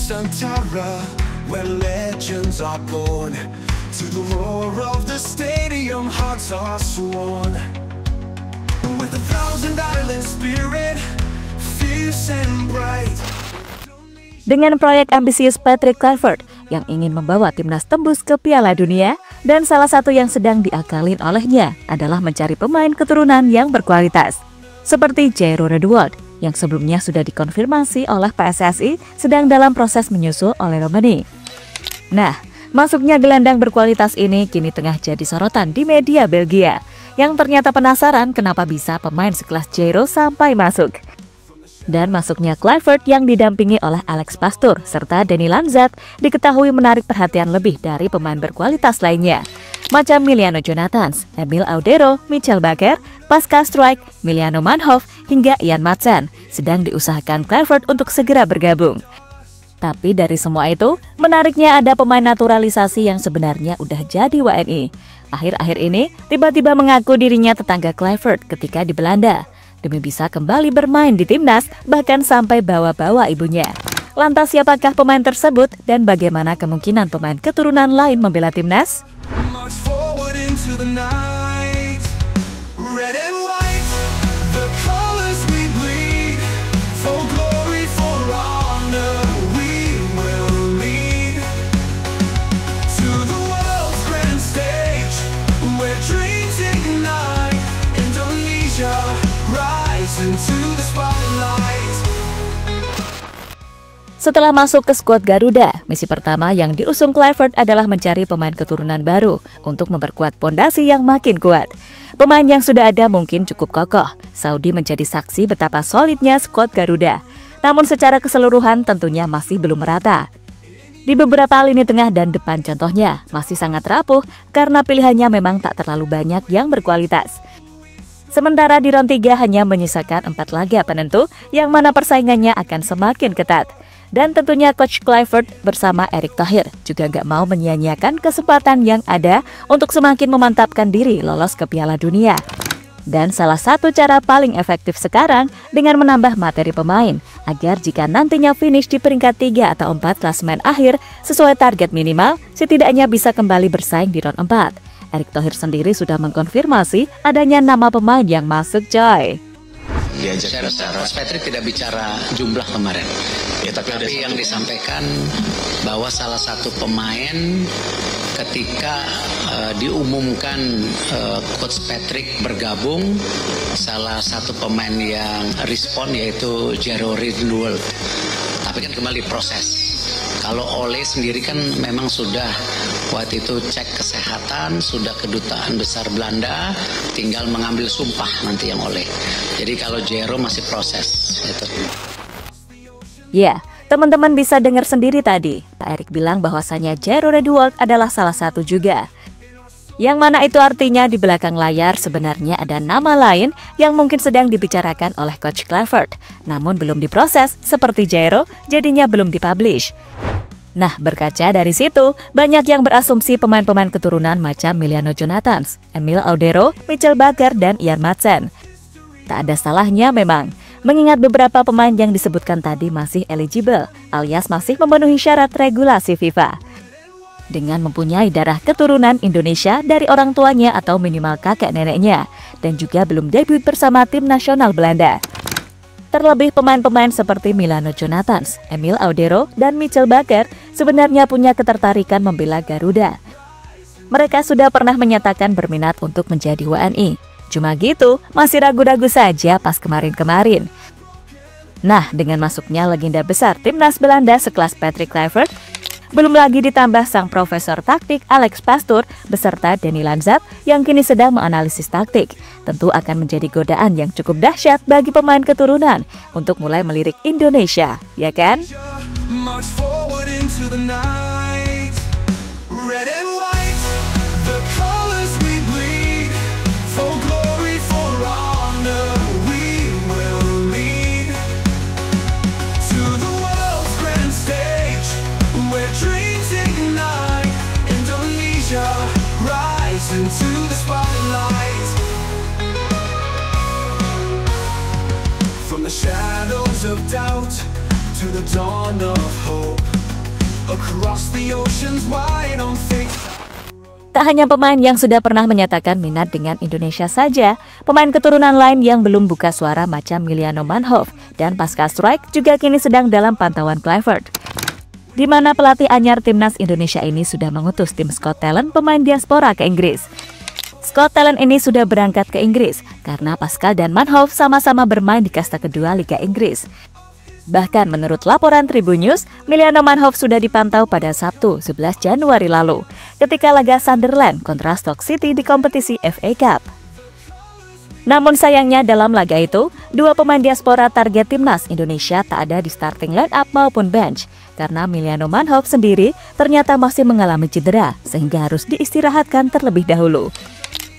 Nusantara, where legends are born. To the roar of the stadium, hearts are sworn. With 1,000 island spirit, fierce and bright. Dengan proyek ambisius Patrick Kluivert yang ingin membawa timnas tembus ke Piala Dunia, dan salah satu yang sedang diakalin olehnya adalah mencari pemain keturunan yang berkualitas. Seperti Jairo Redwood yang sebelumnya sudah dikonfirmasi oleh PSSI sedang dalam proses menyusul oleh Romani. Nah, masuknya gelandang berkualitas ini kini tengah jadi sorotan di media Belgia, yang ternyata penasaran kenapa bisa pemain sekelas Jairo sampai masuk. Dan masuknya Kluivert yang didampingi oleh Alex Pastoor serta Dani Lanzat diketahui menarik perhatian lebih dari pemain berkualitas lainnya, macam Miliano Jonathans, Emil Audero, Michel Bakker, Pascal Struijk, Miliano Manhoef, hingga Ian Maatsen. Sedang diusahakan Kluivert untuk segera bergabung. Tapi dari semua itu, menariknya ada pemain naturalisasi yang sebenarnya udah jadi WNI. Akhir-akhir ini, tiba-tiba mengaku dirinya tetangga Kluivert ketika di Belanda, demi bisa kembali bermain di timnas, bahkan sampai bawa-bawa ibunya. Lantas siapakah pemain tersebut dan bagaimana kemungkinan pemain keturunan lain membela timnas? Setelah masuk ke skuad Garuda, misi pertama yang diusung Kluivert adalah mencari pemain keturunan baru untuk memperkuat pondasi yang makin kuat. Pemain yang sudah ada mungkin cukup kokoh. Saudi menjadi saksi betapa solidnya skuad Garuda. Namun secara keseluruhan tentunya masih belum merata. Di beberapa lini tengah dan depan contohnya masih sangat rapuh karena pilihannya memang tak terlalu banyak yang berkualitas. Sementara di round 3 hanya menyisakan 4 laga penentu yang mana persaingannya akan semakin ketat. Dan tentunya Coach Kluivert bersama Erick Thohir juga gak mau menyia-nyiakan kesempatan yang ada untuk semakin memantapkan diri lolos ke Piala Dunia. Dan salah satu cara paling efektif sekarang dengan menambah materi pemain agar jika nantinya finish di peringkat 3 atau 4 klasemen akhir sesuai target minimal, setidaknya bisa kembali bersaing di round 4. Erick Thohir sendiri sudah mengkonfirmasi adanya nama pemain yang masuk, coy. Saya rasa Coach Patrick tidak bicara jumlah kemarin, ya, tapi yang disampaikan bahwa salah satu pemain ketika diumumkan Coach Patrick bergabung, salah satu pemain yang respon yaitu Jairo Redwood. Tapi kan kembali proses. Kalau Ole sendiri kan memang sudah waktu itu cek kesehatan, sudah kedutaan besar Belanda, tinggal mengambil sumpah nanti yang Ole. Jadi kalau Jairo masih proses. Gitu. Ya, teman-teman bisa dengar sendiri tadi. Pak Erick bilang bahwasanya Jairo Redwood adalah salah satu juga. Yang mana itu artinya di belakang layar sebenarnya ada nama lain yang mungkin sedang dibicarakan oleh Coach Kluivert, namun belum diproses seperti Jairo, jadinya belum dipublish. Nah, berkaca dari situ, banyak yang berasumsi pemain-pemain keturunan macam Miliano Jonathans, Emil Audero, Michel Bakker, dan Ian Maatsen. Tak ada salahnya memang, mengingat beberapa pemain yang disebutkan tadi masih eligible, alias masih memenuhi syarat regulasi FIFA. Dengan mempunyai darah keturunan Indonesia dari orang tuanya atau minimal kakek neneknya, dan juga belum debut bersama tim nasional Belanda. Terlebih pemain-pemain seperti Miliano Jonathans, Emil Audero, dan Michel Bakker sebenarnya punya ketertarikan membela Garuda. Mereka sudah pernah menyatakan berminat untuk menjadi WNI. Cuma gitu, masih ragu-ragu saja pas kemarin-kemarin. Nah, dengan masuknya legenda besar timnas Belanda sekelas Patrick Kluivert, belum lagi ditambah sang profesor taktik Alex Pastoor beserta Dani Lanzat yang kini sedang menganalisis taktik, tentu akan menjadi godaan yang cukup dahsyat bagi pemain keturunan untuk mulai melirik Indonesia, ya kan? Into the spotlight, from the shadows of doubt to the dawn of hope. across the oceans wide on fake. Tak hanya pemain yang sudah pernah menyatakan minat dengan Indonesia saja, pemain keturunan lain yang belum buka suara macam Miliano Manhoef dan Pascal Struijk juga kini sedang dalam pantauan Kluivert. Di mana pelatih anyar timnas Indonesia ini sudah mengutus tim Scott Talent pemain diaspora ke Inggris. Scott Talent ini sudah berangkat ke Inggris karena Pascal dan Manhoef sama-sama bermain di kasta kedua Liga Inggris. Bahkan menurut laporan Tribun News, Miliano Manhoef sudah dipantau pada Sabtu 11 Januari lalu ketika laga Sunderland kontra Stoke City di kompetisi FA Cup. Namun sayangnya dalam laga itu, dua pemain diaspora target timnas Indonesia tak ada di starting line up maupun bench karena Miliano Manhoef sendiri ternyata masih mengalami cedera sehingga harus diistirahatkan terlebih dahulu.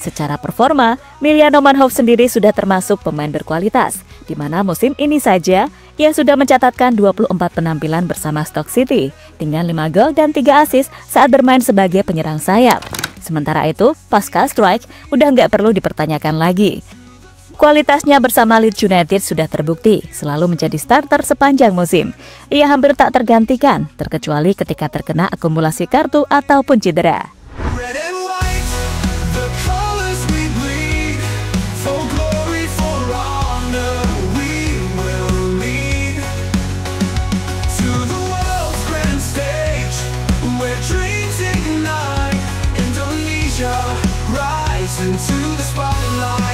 Secara performa, Miliano Manhoef sendiri sudah termasuk pemain berkualitas, di mana musim ini saja ia sudah mencatatkan 24 penampilan bersama Stoke City dengan 5 gol dan 3 assist saat bermain sebagai penyerang sayap. Sementara itu, Pascal Struijk udah nggak perlu dipertanyakan lagi. Kualitasnya bersama Leeds United sudah terbukti selalu menjadi starter sepanjang musim. Ia hampir tak tergantikan, terkecuali ketika terkena akumulasi kartu ataupun cedera. Red and white, the colors we bleed. For glory, for honor, we will lead. To the world's grand stage, where dreams ignite. Indonesia, rise into the spotlight.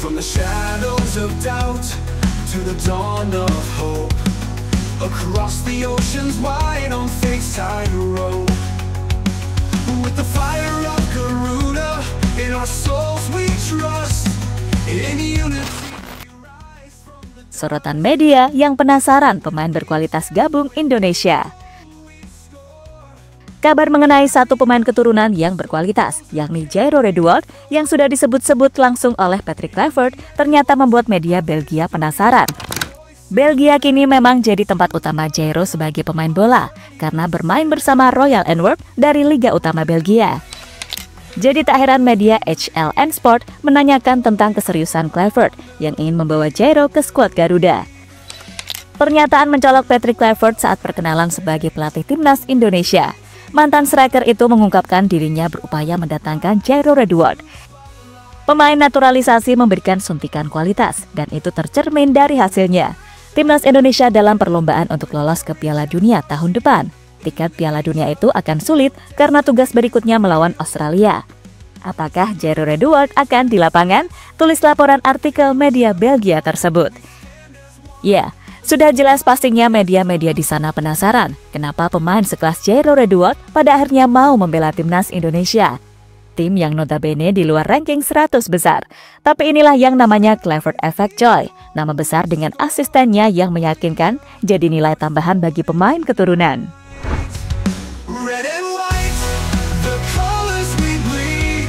From the shadows of doubt to the dawn of hope, across the oceans wide on fake side road. With the fire of Garuda in our souls we trust. In unity. Sorotan media yang penasaran pemain berkualitas gabung Indonesia. Kabar mengenai satu pemain keturunan yang berkualitas, yakni Jairo Redouard, yang sudah disebut-sebut langsung oleh Patrick Kluivert, ternyata membuat media Belgia penasaran. Belgia kini memang jadi tempat utama Jairo sebagai pemain bola, karena bermain bersama Royal Antwerp dari Liga Utama Belgia. Jadi tak heran media HLN Sport menanyakan tentang keseriusan Kluivert yang ingin membawa Jairo ke skuad Garuda. Pernyataan mencolok Patrick Kluivert saat perkenalan sebagai pelatih timnas Indonesia. Mantan striker itu mengungkapkan dirinya berupaya mendatangkan Jairo Redouard. Pemain naturalisasi memberikan suntikan kualitas dan itu tercermin dari hasilnya. Timnas Indonesia dalam perlombaan untuk lolos ke Piala Dunia tahun depan. Tiket Piala Dunia itu akan sulit karena tugas berikutnya melawan Australia. Apakah Jairo Redouard akan di lapangan? Tulis laporan artikel media Belgia tersebut. Ya, sudah jelas pastinya media-media di sana penasaran kenapa pemain sekelas Jairo Redouard pada akhirnya mau membela timnas Indonesia. Tim yang notabene di luar ranking 100 besar. Tapi inilah yang namanya Kluivert Effect Coy. Nama besar dengan asistennya yang meyakinkan jadi nilai tambahan bagi pemain keturunan. Red and white, the colors we bleed.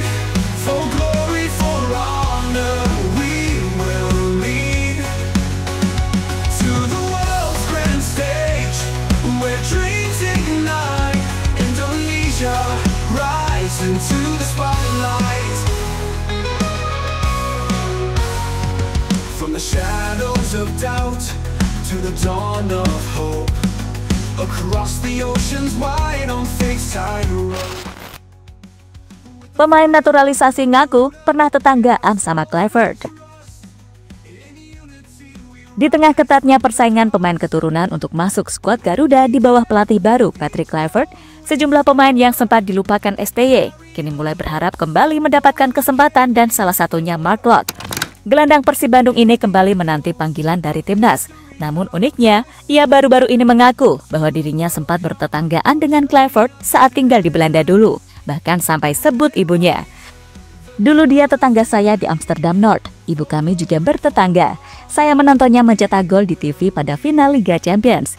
For glory, for honor, we will lead. To the world's grand stage, where dreams ignite. Indonesia, rise into the spotlight. From the shadows of doubt to the dawn of hope, across the oceans wide on fake side road. Pemain naturalisasi ngaku pernah tetanggaan sama Kluivert. Di tengah ketatnya persaingan pemain keturunan untuk masuk skuad Garuda di bawah pelatih baru Patrick Kluivert, sejumlah pemain yang sempat dilupakan STY kini mulai berharap kembali mendapatkan kesempatan dan salah satunya Mark Locke. Gelandang Persib Bandung ini kembali menanti panggilan dari timnas. Namun uniknya, ia baru-baru ini mengaku bahwa dirinya sempat bertetanggaan dengan Kluivert saat tinggal di Belanda dulu, bahkan sampai sebut ibunya. Dulu dia tetangga saya di Amsterdam North, ibu kami juga bertetangga. Saya menontonnya mencetak gol di TV pada final Liga Champions.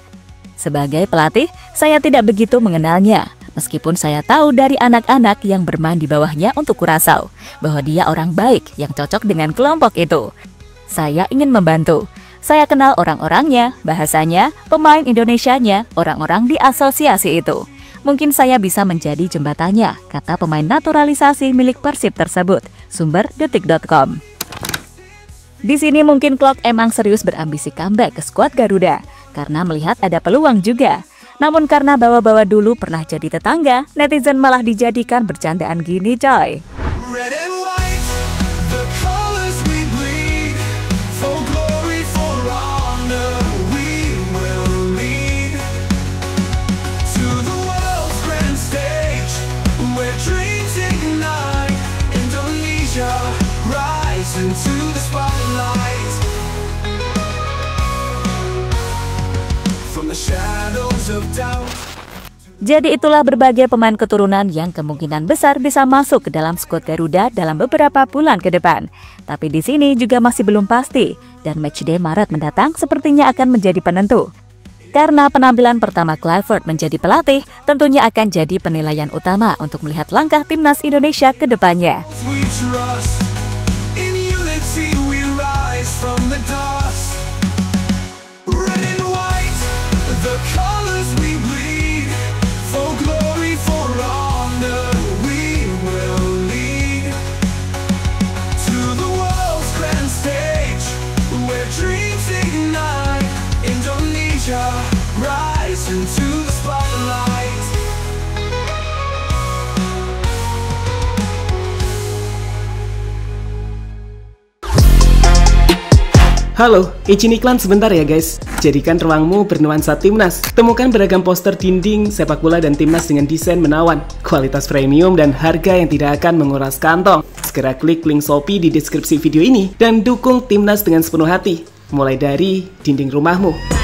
Sebagai pelatih, saya tidak begitu mengenalnya, meskipun saya tahu dari anak-anak yang bermain di bawahnya untuk Curaçao, bahwa dia orang baik yang cocok dengan kelompok itu. Saya ingin membantu. Saya kenal orang-orangnya, bahasanya, pemain Indonesianya, orang-orang di asosiasi itu. Mungkin saya bisa menjadi jembatannya, kata pemain naturalisasi milik Persib tersebut, sumber detik.com. Di sini mungkin Klok emang serius berambisi comeback ke skuad Garuda. karena melihat ada peluang juga. Namun karena bawa-bawa dulu pernah jadi tetangga, netizen malah dijadikan bercandaan gini coy. Red and white, the colors we bleed. For glory, for honor, we will lead. To the world's grand stage, where dreams ignite. Indonesia, rise into the spotlight. From the shadows of doubt. Jadi itulah berbagai pemain keturunan yang kemungkinan besar bisa masuk ke dalam skuad Garuda dalam beberapa bulan ke depan. Tapi di sini juga masih belum pasti, dan matchday Maret mendatang sepertinya akan menjadi penentu. Karena penampilan pertama Kluivert menjadi pelatih tentunya akan jadi penilaian utama untuk melihat langkah timnas Indonesia ke depannya. We trust in unity, we rise from the dust. Red and white, the colors we bleed. For glory, for honor, we will lead. To the world's grand stage, where dreams ignite. Indonesia, rise into the spotlight. Halo, izin iklan sebentar ya guys. Jadikan ruangmu bernuansa timnas. Temukan beragam poster dinding, sepak bola dan timnas dengan desain menawan, kualitas premium dan harga yang tidak akan menguras kantong. Segera klik link Shopee di deskripsi video ini dan dukung timnas dengan sepenuh hati. Mulai dari dinding rumahmu.